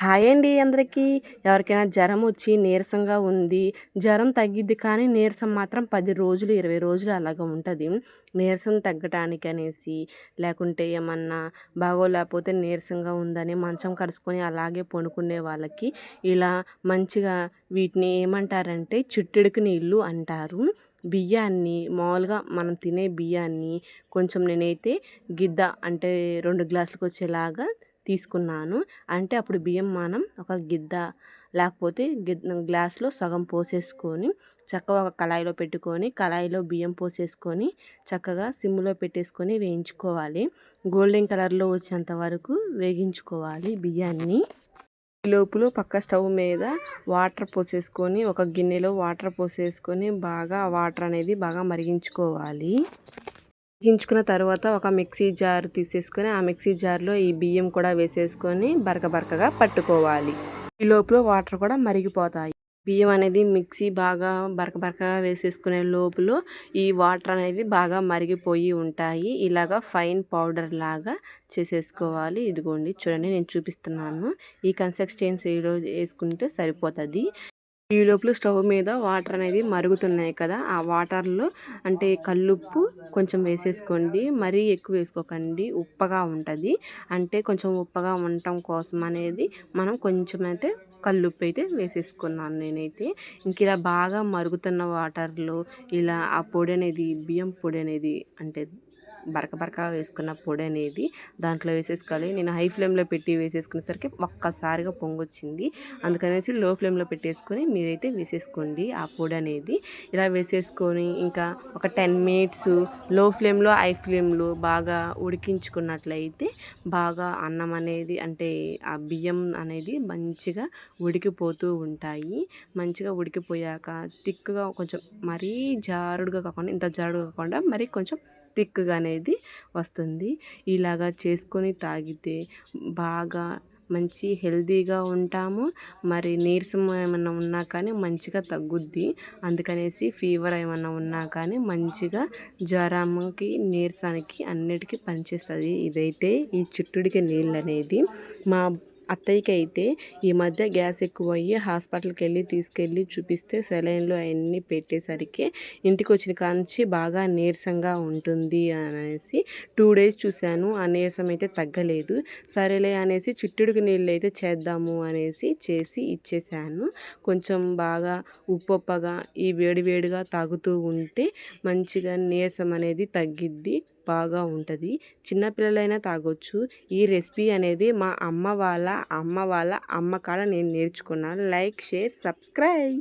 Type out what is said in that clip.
Hi అండి అందరికీ. ఎవరికైనా జ్వరం వచ్చి నీరసంగా ఉంది. జ్వరం తగ్గిద్ది కానీ నీరసం మాత్రం 10 రోజులు, 20 రోజులు అలాగా ఉంటది. నీరసం తగ్గటానికనేసి లేకుంటే ఏమన్నా బాగోలేకపోతే నీరసంగా ఉందని మంచం కరుచుకొని అలాగే పడుకునే వాళ్ళకి ఇలా మంచిగా వీటిని ఏమంటారంటే చిట్టెడుకు నీళ్ళు అంటారు. బియ్యాన్ని మామూలుగా మనం తినే బియ్యాన్ని కొంచెం నేనైతే గిద్ద అంటే 2 గ్లాసులకొచ్చేలాగా తీసుకున్నాను. అంటే అప్పుడు బియ్యం మనం ఒక గిద్ద లేకపోతే గ్లాస్‌లో సగం పోసేసుకొని చక్కగా ఒక కళాయిలో పెట్టుకొని కళాయిలో బియ్యం పోసేసుకొని చక్కగా సిమ్‌లో పెట్టేసుకొని వేయించుకోవాలి. గోల్డెన్ కలర్‌లో వచ్చేంత వరకు వేగించుకోవాలి బియ్యాన్ని. ఈ లోపులో పక్క స్టవ్ మీద వాటర్ పోసేసుకొని ఒక గిన్నెలో వాటర్ పోసేసుకొని బాగా ఆ వాటర్ అనేది బాగా మరిగించుకోవాలి. మరిగించుకున్న తర్వాత ఒక మిక్సీ జార్ తీసేసుకొని ఆ మిక్సీ జార్లో ఈ బియ్యం కూడా వేసేసుకొని బరకగా పట్టుకోవాలి. ఈ లోపల వాటర్ కూడా మరిగిపోతాయి. బియ్యం అనేది మిక్సీ బాగా బరకగా వేసేసుకునే లోపల ఈ వాటర్ అనేది బాగా మరిగిపోయి ఉంటాయి. ఇలాగా ఫైన్ పౌడర్ లాగా చేసేసుకోవాలి. ఇదిగోండి చూడండి నేను చూపిస్తున్నాను. ఈ కన్సిస్టెన్సీలో వేసుకుంటే సరిపోతుంది. ఈ లోపల స్టవ్ మీద వాటర్ అనేది మరుగుతున్నాయి కదా, ఆ వాటర్లో అంటే కల్లుప్పు కొంచెం వేసేసుకోండి. మరీ ఎక్కువ వేసుకోకండి, ఉప్పగా ఉంటుంది. అంటే కొంచెం ఉప్పగా ఉండటం కోసం అనేది మనం కొంచెం అయితే కల్లుప్పు అయితే వేసేసుకున్నాను నేనైతే. ఇంక ఇలా బాగా మరుగుతున్న వాటర్లో ఇలా ఆ పొడి అనేది బియ్యం పొడి అనేది అంటే బరక వేసుకున్న పొడి అనేది దాంట్లో వేసేసుకోవాలి. నేను హై ఫ్లేమ్లో పెట్టి వేసేసుకునేసరికి ఒక్కసారిగా పొంగొచ్చింది. అందుకనేసి లో ఫ్లేమ్లో పెట్టేసుకొని మీరైతే వేసేసుకోండి ఆ పొడి అనేది. ఇలా వేసేసుకొని ఇంకా ఒక 10 మినిట్స్ లో ఫ్లేమ్లో హై ఫ్లేమ్లో బాగా ఉడికించుకున్నట్లయితే బాగా అన్నం అనేది అంటే ఆ బియ్యం అనేది మంచిగా ఉడికిపోతూ ఉంటాయి. మంచిగా ఉడికిపోయాక థిక్గా కొంచెం మరీ జారుడుగా కాకుండా ఇంత జారుడుగా కాకుండా మరీ కొంచెం థిక్గా అనేది వస్తుంది. ఇలాగా చేసుకొని తాగితే బాగా మంచి హెల్తీగా ఉంటాము. మరి నీరసం ఏమన్నా ఉన్నా కానీ మంచిగా తగ్గుద్ది. అందుకనేసి ఫీవర్ ఏమన్నా ఉన్నా కానీ మంచిగా జ్వరంకి నీరసానికి అన్నిటికీ పనిచేస్తుంది ఇదైతే ఈ చిట్టుడికి నీళ్ళు అనేది. మా అత్తయ్యకి అయితే ఈ మధ్య గ్యాస్ ఎక్కువయ్యి హాస్పిటల్కి తీసుకెళ్ళి చూపిస్తే సెలైన్లు అవన్నీ పెట్టేసరికి ఇంటికి వచ్చిన కాంచి బాగా నీరసంగా ఉంటుంది అనేసి 2 డేస్ చూశాను. ఆ నీరసం అయితే తగ్గలేదు. సరేలే అనేసి చిట్టుడికి నీళ్ళు అయితే చేద్దాము అనేసి చేసి ఇచ్చేసాను. కొంచెం బాగా ఉప్పొప్పగా ఈ వేడిగా తాగుతూ ఉంటే మంచిగా నీరసం అనేది తగ్గిద్ది, బాగా ఉంటుంది. చిన్నపిల్లలైనా తాగొచ్చు. ఈ రెసిపీ అనేది మా అమ్మ వాళ్ళ అమ్మ కాడ నేను నేర్చుకున్నాను. Like, share, subscribe.